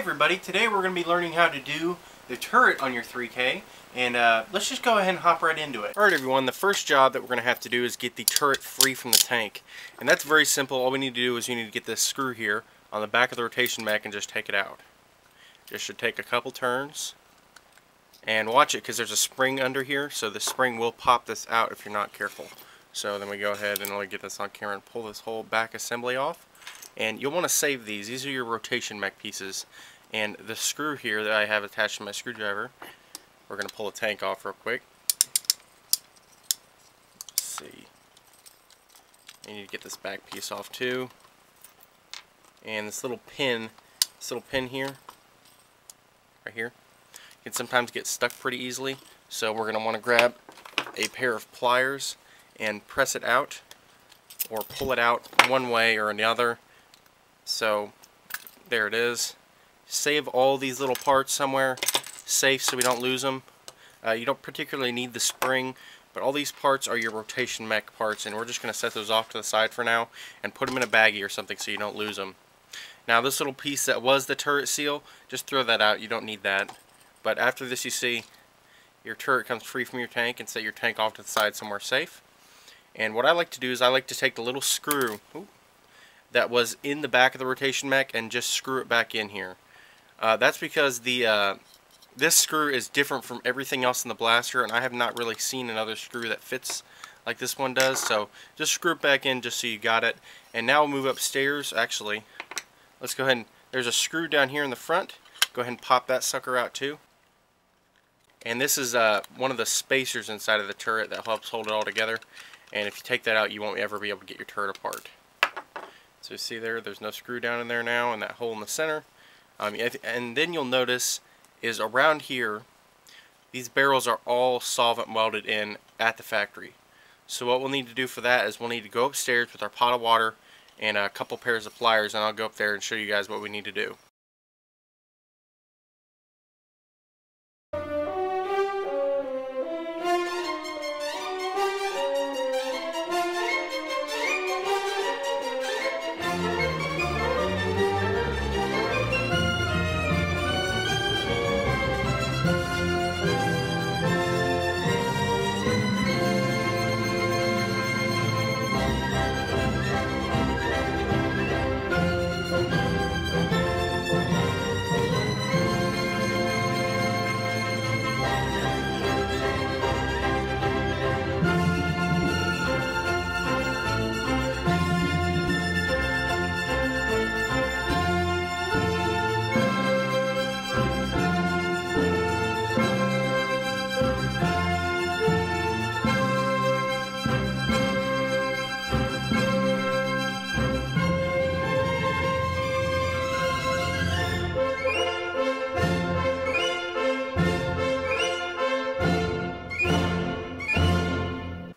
everybody, today we're going to be learning how to do the turret on your 3K, and let's just go ahead and hop right into it. Alright everyone, the first job that we're going to have to do is get the turret free from the tank, and that's very simple. All we need to do is you need to get this screw here on the back of the rotation mech and just take it out. Just should take a couple turns, and watch it because there's a spring under here, so the spring will pop this out if you're not careful. So then we go ahead and only get this on camera and pull this whole back assembly off. And you'll want to save these. These are your rotation mech pieces. And the screw here that I have attached to my screwdriver, we're going to pull the tank off real quick. Let's see. You need to get this back piece off too. And this little pin here, right here, can sometimes get stuck pretty easily. So we're going to want to grab a pair of pliers and press it out, or pull it out one way or another. So there it is. Save all these little parts somewhere safe so we don't lose them. You don't particularly need the spring, but all these parts are your rotation mech parts, and we're just going to set those off to the side for now and put them in a baggie or something so you don't lose them. Now this little piece that was the turret seal, just throw that out. You don't need that. But after this, you see your turret comes free from your tank, and set your tank off to the side somewhere safe. And what I like to do is I like to take the little screw that was in the back of the rotation mech and just screw it back in here. That's because this screw is different from everything else in the blaster, and I have not really seen another screw that fits like this one does. So just screw it back in just so you got it. And now we'll move upstairs. Actually, let's go ahead and, there's a screw down here in the front. Go ahead and pop that sucker out too. And this is one of the spacers inside of the turret that helps hold it all together. And if you take that out, you won't ever be able to get your turret apart. So you see there's no screw down in there now, and that hole in the center. And then you'll notice is around here, these barrels are all solvent welded in at the factory. So what we'll need to do for that is we'll need to go upstairs with our pot of water and a couple pairs of pliers, and I'll go up there and show you guys what we need to do.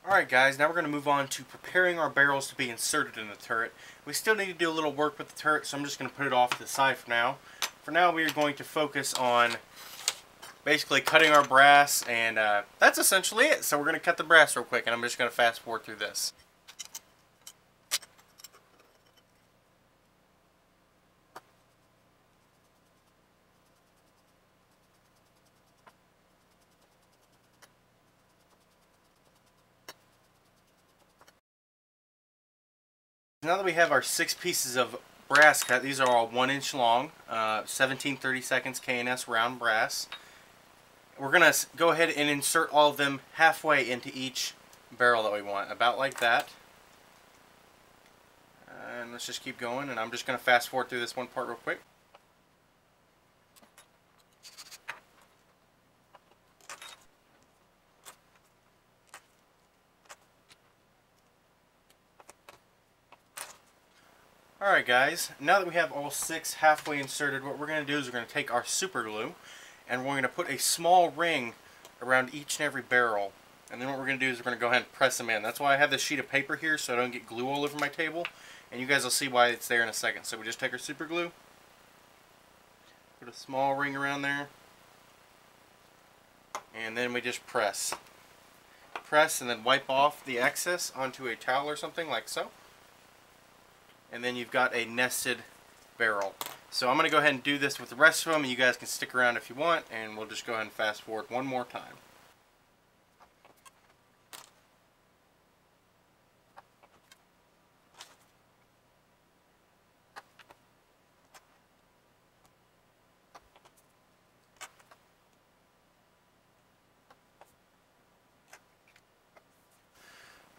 Alright guys, now we're going to move on to preparing our barrels to be inserted in the turret. We still need to do a little work with the turret, so I'm just going to put it off to the side for now. For now we are going to focus on basically cutting our brass, and that's essentially it. So we're going to cut the brass real quick, and I'm just going to fast forward through this. Now that we have our 6 pieces of brass cut, these are all 1 inch long, 17/32 K&S round brass. We're going to go ahead and insert all of them halfway into each barrel that we want, about like that. And let's just keep going, and I'm just going to fast forward through this one part real quick. Alright guys, now that we have all 6 halfway inserted, what we're going to do is we're going to take our super glue and we're going to put a small ring around each and every barrel. And then what we're going to do is we're going to go ahead and press them in. That's why I have this sheet of paper here, so I don't get glue all over my table. And you guys will see why it's there in a second. So we just take our super glue, put a small ring around there, and then we just press. Press and then wipe off the excess onto a towel or something like so. And then you've got a nested barrel. So I'm going to go ahead and do this with the rest of them, and you guys can stick around if you want, and we'll just go ahead and fast forward one more time.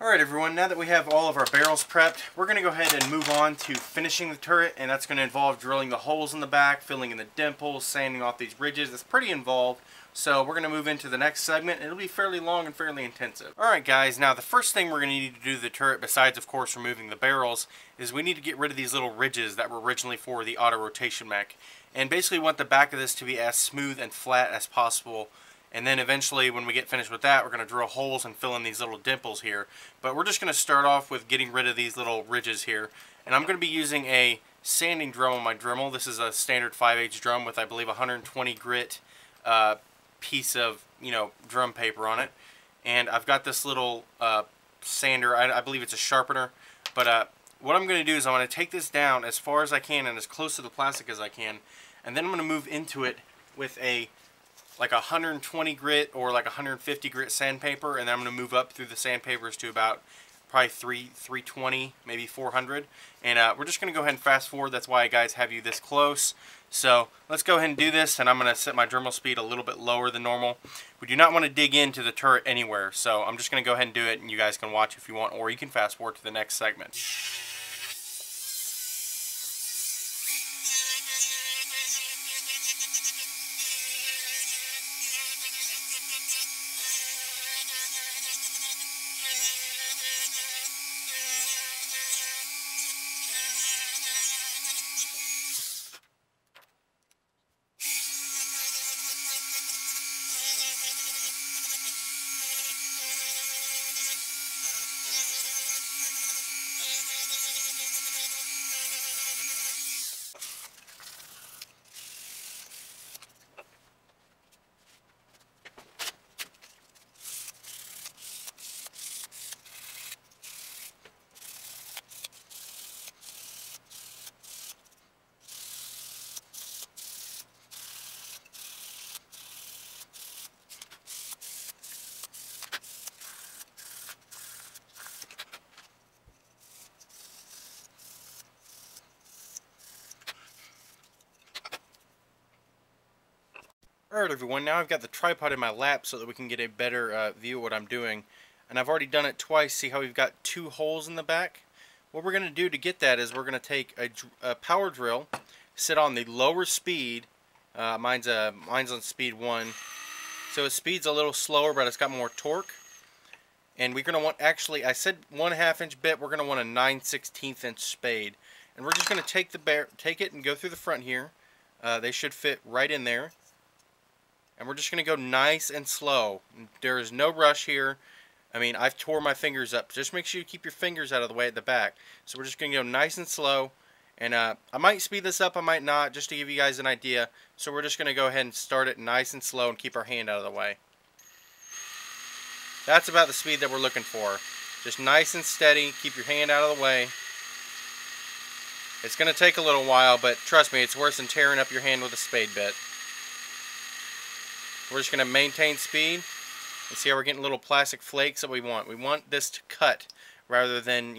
Alright everyone, now that we have all of our barrels prepped, we're going to go ahead and move on to finishing the turret, and that's going to involve drilling the holes in the back, filling in the dimples, sanding off these ridges. It's pretty involved, so we're going to move into the next segment. It'll be fairly long and fairly intensive. Alright guys, now the first thing we're going to need to do to the turret, besides of course removing the barrels, is we need to get rid of these little ridges that were originally for the auto rotation mech. And basically want the back of this to be as smooth and flat as possible. And then eventually when we get finished with that, we're going to drill holes and fill in these little dimples here. But we're just going to start off with getting rid of these little ridges here. And I'm going to be using a sanding drum on my Dremel. This is a standard 5/8 drum with, I believe, 120 grit piece of, drum paper on it. And I've got this little sander. I believe it's a sharpener. But what I'm going to do is I'm going to take this down as far as I can and as close to the plastic as I can. And then I'm going to move into it with like 120 grit or like 150 grit sandpaper, and then I'm going to move up through the sandpapers to about probably 320, maybe 400. And we're just going to go ahead and fast forward. That's why I guys have you this close. So let's go ahead and do this, and I'm going to set my Dremel speed a little bit lower than normal. We do not want to dig into the turret anywhere, so I'm just going to go ahead and do it, and you guys can watch if you want, or you can fast forward to the next segment. Alright everyone, now I've got the tripod in my lap so that we can get a better view of what I'm doing. And I've already done it twice. See how we've got 2 holes in the back? What we're going to do to get that is we're going to take a power drill, sit on the lower speed. Mine's on speed 1. So its speed's a little slower, but it's got more torque. And we're going to want, actually, I said 1/2 inch bit, we're going to want a 9/16 inch spade. And we're just going to take it and go through the front here. They should fit right in there. And we're just going to go nice and slow. There is no rush here. I mean, I've tore my fingers up. Just make sure you keep your fingers out of the way at the back. So we're just going to go nice and slow. And I might speed this up, I might not, just to give you guys an idea. So we're just going to go ahead and start it nice and slow and keep our hand out of the way. That's about the speed that we're looking for. Just nice and steady. Keep your hand out of the way. It's going to take a little while, but trust me, it's worse than tearing up your hand with a spade bit. We're just going to maintain speed and see how we're getting little plastic flakes that we want. We want this to cut rather than,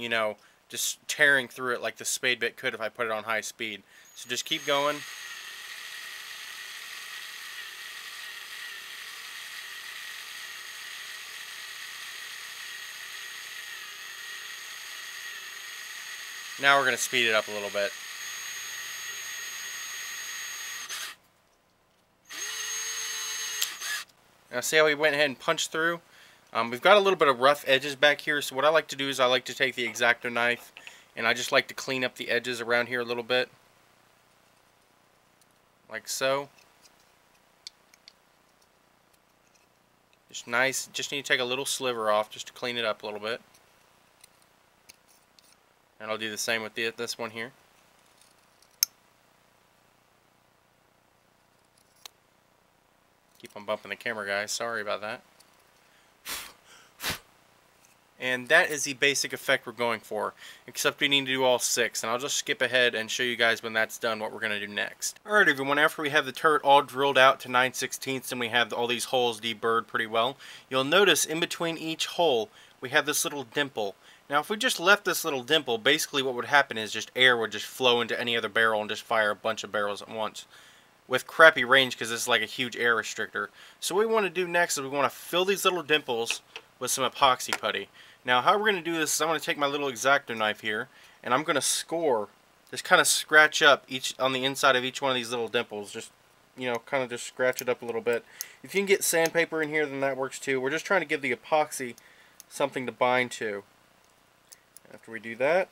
just tearing through it like the spade bit could if I put it on high speed. So just keep going. Now we're going to speed it up a little bit. Now see how we went ahead and punched through? We've got a little bit of rough edges back here, so what I like to do is I like to take the X-Acto knife and I just like to clean up the edges around here a little bit. Like so. Just nice, just need to take a little sliver off just to clean it up a little bit. And I'll do the same with this one here. Keep on bumping the camera, guys. Sorry about that. And that is the basic effect we're going for, except we need to do all 6, and I'll just skip ahead and show you guys when that's done what we're going to do next. Alright everyone, after we have the turret all drilled out to 9/16 and we have all these holes deburred pretty well, you'll notice in between each hole we have this little dimple. Now if we just left this little dimple, basically what would happen is just air would just flow into any other barrel and just fire a bunch of barrels at once, with crappy range because this is like a huge air restrictor. So what we want to do next is we want to fill these little dimples with some epoxy putty. Now how we're going to do this is I'm going to take my little X-Acto knife here and I'm going to score, just kind of scratch up each on the inside of each one of these little dimples. Just, you know, kind of just scratch it up a little bit. If you can get sandpaper in here, then that works too. We're just trying to give the epoxy something to bind to. After we do that,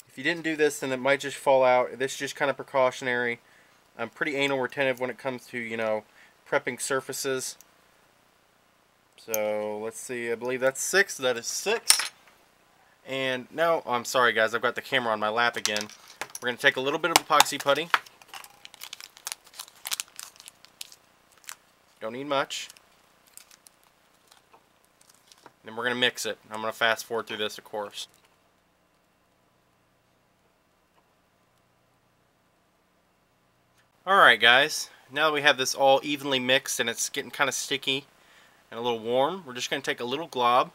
if you didn't do this, then it might just fall out. This is just kind of precautionary. I'm pretty anal retentive when it comes to, you know, prepping surfaces. So let's see, I believe that's 6. That is 6. And now, I'm sorry guys, I've got the camera on my lap again. We're going to take a little bit of epoxy putty. Don't need much. Then we're going to mix it. I'm going to fast forward through this, of course. Alright guys, now that we have this all evenly mixed and it's getting kind of sticky and a little warm, we're just going to take a little glob,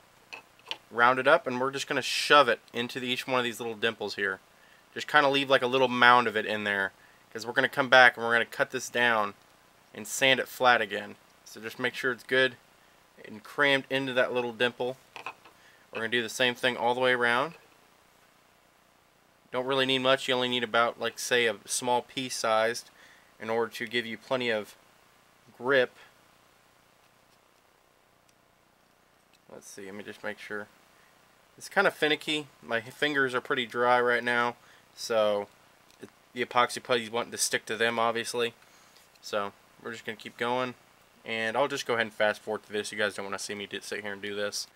round it up, and we're just going to shove it into each one of these little dimples here. Just kind of leave like a little mound of it in there, because we're going to come back and we're going to cut this down and sand it flat again. So just make sure it's good and crammed into that little dimple. We're going to do the same thing all the way around. Don't really need much, you only need about, like, say, a small pea sized in order to give you plenty of grip. Let's see, let me just make sure. It's kind of finicky. My fingers are pretty dry right now, so the epoxy putty's wanting to stick to them, obviously. So we're just going to keep going, and I'll just go ahead and fast forward to this. You guys don't want to see me sit here and do this.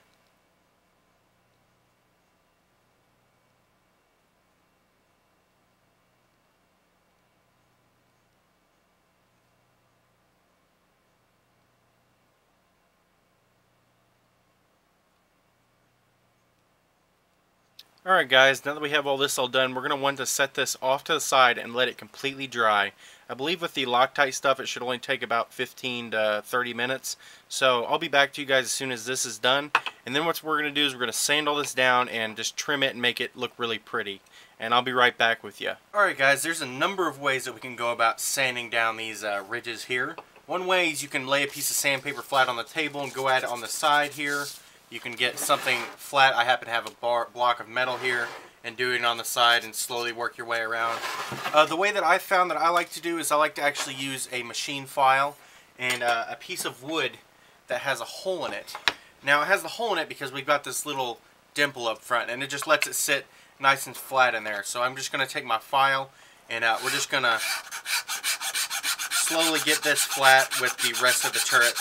Alright guys, now that we have all this all done, we're going to want to set this off to the side and let it completely dry. I believe with the Loctite stuff it should only take about 15 to 30 minutes. So I'll be back to you guys as soon as this is done. And then what we're going to do is we're going to sand all this down and just trim it and make it look really pretty. And I'll be right back with you. Alright guys, there's a number of ways that we can go about sanding down these ridges here. One way is you can lay a piece of sandpaper flat on the table and go at it on the side here. You can get something flat. I happen to have a block of metal here and do it on the side and slowly work your way around. The way that I found that I like to do is I like to actually use a machine file and a piece of wood that has a hole in it. Now it has the hole in it because we've got this little dimple up front and it just lets it sit nice and flat in there. So I'm just going to take my file and we're just going to slowly get this flat with the rest of the turret.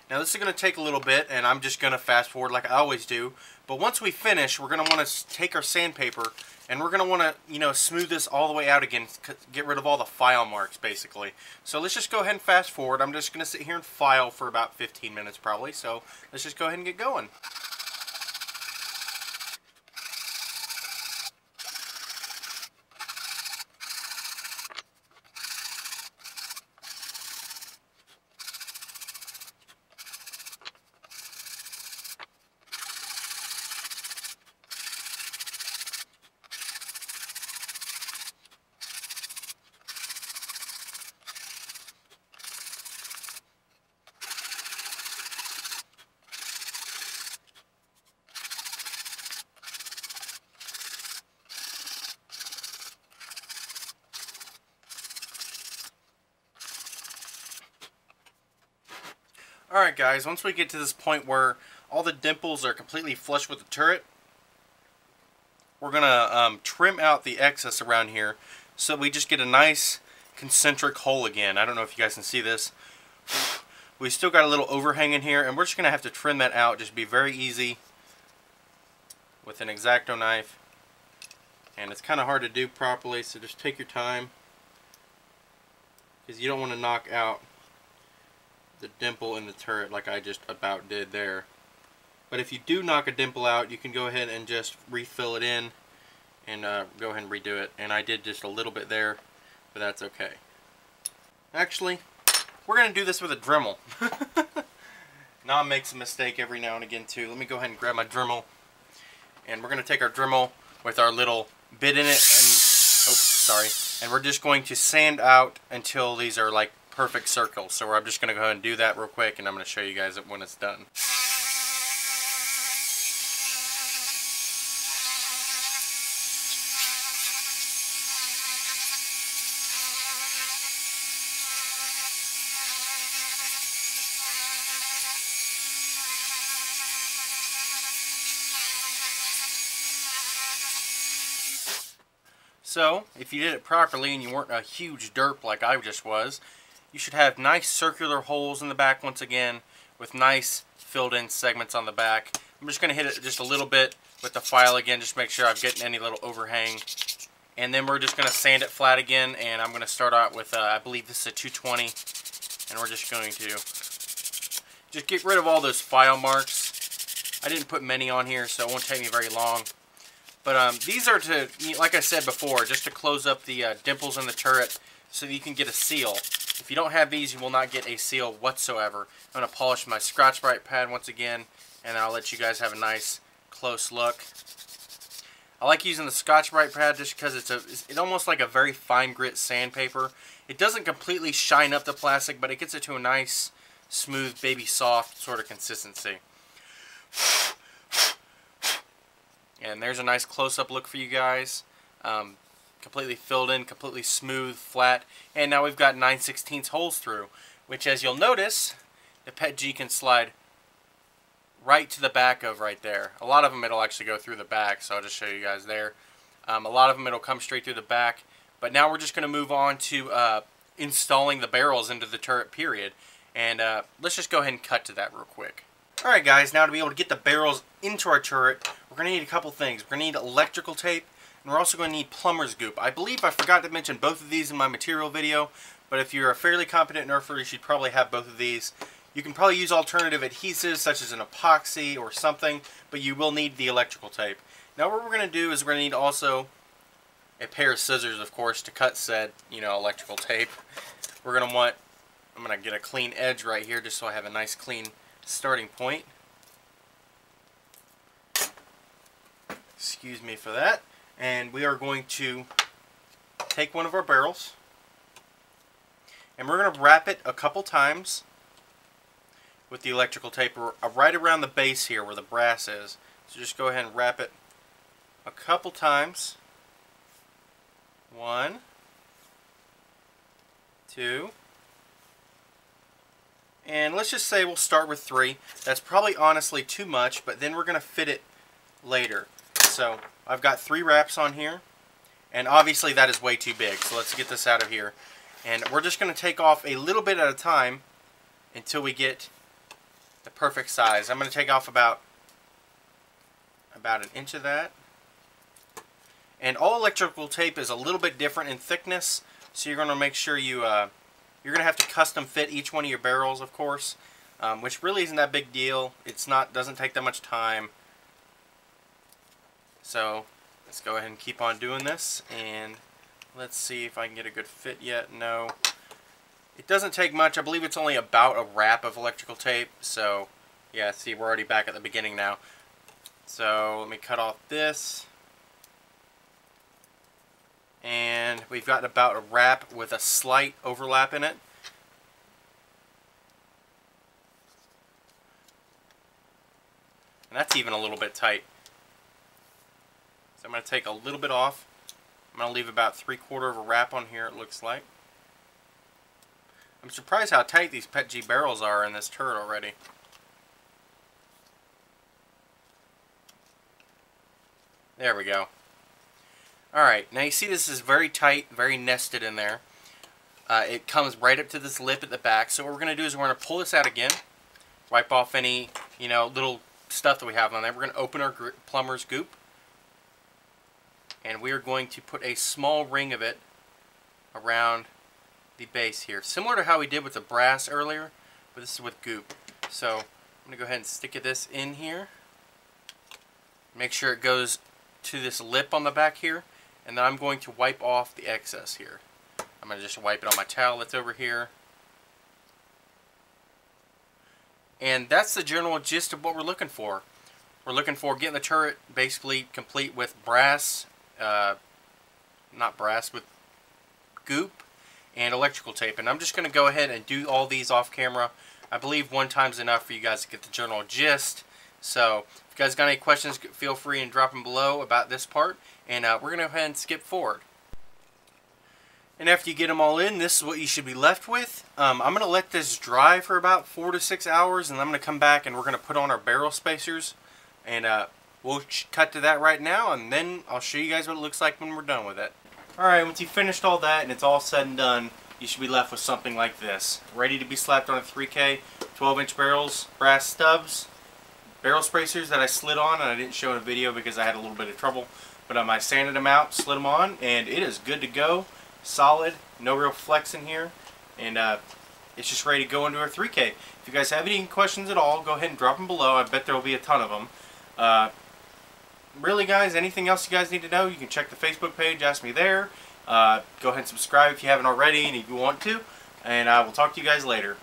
Now this is going to take a little bit, and I'm just going to fast forward like I always do. But once we finish, we're going to want to take our sandpaper, and we're going to want to, you know, smooth this all the way out again, get rid of all the file marks, basically. So let's just go ahead and fast forward. I'm just going to sit here and file for about 15 minutes probably, so let's just go ahead and get going. Alright guys, once we get to this point where all the dimples are completely flush with the turret, we're going to trim out the excess around here so we just get a nice concentric hole again. I don't know if you guys can see this. We still got a little overhang in here, and we're just going to have to trim that out. Just be very easy with an X-Acto knife. And it's kind of hard to do properly, so just take your time, because you don't want to knock out the dimple in the turret like I just about did there. But if you do knock a dimple out, you can go ahead and just refill it in and go ahead and redo it. And I did just a little bit there, but that's okay. Actually, we're going to do this with a Dremel. Nom makes a mistake every now and again too. Let me go ahead and grab my Dremel. And we're going to take our Dremel with our little bit in it. And, oops, sorry. And we're just going to sand out until these are like perfect circles. So I'm just going to go ahead and do that real quick, and I'm going to show you guys when it's done. So, if you did it properly and you weren't a huge derp like I just was, you should have nice circular holes in the back once again with nice filled in segments on the back. I'm just going to hit it just a little bit with the file again, just make sure I'm getting any little overhang. And then we're just going to sand it flat again, and I'm going to start out with, I believe this is a 220, and we're just going to just get rid of all those file marks. I didn't put many on here, so it won't take me very long. But these are to, like I said before, just to close up the dimples in the turret so that you can get a seal. If you don't have these, you will not get a seal whatsoever. I'm going to polish my Scotch-Brite pad once again, and then I'll let you guys have a nice close look. I like using the Scotch-Brite pad just because it's almost like a very fine grit sandpaper. It doesn't completely shine up the plastic, but it gets it to a nice, smooth, baby soft sort of consistency. And there's a nice close-up look for you guys. Completely filled in, completely smooth, flat. And now we've got 9/16 holes through, which, as you'll notice, the PETG can slide right to the back of right there. A lot of them it'll actually go through the back, so I'll just show you guys there. A lot of them it'll come straight through the back. But now we're just going to move on to installing the barrels into the turret, period. And let's just go ahead and cut to that real quick. Alright guys, now to be able to get the barrels into our turret, we're going to need a couple things. We're going to need electrical tape, and we're also going to need plumber's goop. I believe I forgot to mention both of these in my material video, but if you're a fairly competent nerfer, you should probably have both of these. You can probably use alternative adhesives, such as an epoxy or something, but you will need the electrical tape. Now what we're going to do is we're going to need also a pair of scissors, of course, to cut said, electrical tape. We're going to want, I'm going to get a clean edge right here, just so I have a nice clean starting point. Excuse me for that. And we are going to take one of our barrels, and we're going to wrap it a couple times with the electrical tape right around the base here where the brass is. So just go ahead and wrap it a couple times. 1, 2, and let's just say we'll start with 3. That's probably honestly too much, but then we're going to fit it later. So I've got 3 wraps on here, and obviously that is way too big, so let's get this out of here. And we're just going to take off a little bit at a time until we get the perfect size. I'm going to take off about an inch of that. And all electrical tape is a little bit different in thickness, so you're going to make sure you're going to have to custom fit each one of your barrels, of course, which really isn't that big deal. Doesn't take that much time. So let's go ahead and keep on doing this, and let's see if I can get a good fit yet. No, it doesn't take much. I believe it's only about a wrap of electrical tape. So yeah, see, we're already back at the beginning now. So let me cut off this. And we've got about a wrap with a slight overlap in it. And that's even a little bit tight. So I'm going to take a little bit off. I'm going to leave about 3/4 of a wrap on here, it looks like. I'm surprised how tight these PETG barrels are in this turret already. There we go. Alright, now you see this is very tight, very nested in there. It comes right up to this lip at the back. So what we're going to do is we're going to pull this out again. Wipe off any, little stuff that we have on there. We're going to open our plumber's goop. And we are going to put a small ring of it around the base here. Similar to how we did with the brass earlier. but this is with goop. So I'm gonna go ahead and stick this in here. Make sure it goes to this lip on the back here, and then I'm going to wipe off the excess here. I'm gonna just wipe it on my towel that's over here. And that's the general gist of what we're looking for. We're looking for getting the turret basically complete with brass, with goop and electrical tape. And I'm just going to go ahead and do all these off camera. I believe one time's enough for you guys to get the general gist. So if you guys got any questions, feel free and drop them below about this part. And we're going to go ahead and skip forward. And after you get them all in, this is what you should be left with. I'm going to let this dry for about 4 to 6 hours, and I'm going to come back and we're going to put on our barrel spacers. And we'll cut to that right now, and then I'll show you guys what it looks like when we're done with it. Alright, once you've finished all that and it's all said and done, you should be left with something like this. Ready to be slapped on a 3K, 12-inch barrels, brass stubs, barrel spacers that I slid on, and I didn't show in a video because I had a little bit of trouble. But I sanded them out, slid them on, and it is good to go. Solid, no real flex in here, and it's just ready to go into our 3K. If you guys have any questions at all, go ahead and drop them below. I bet there will be a ton of them. Really, guys, anything else you guys need to know, you can check the Facebook page, ask me there. Go ahead and subscribe if you haven't already and if you want to, and I will talk to you guys later.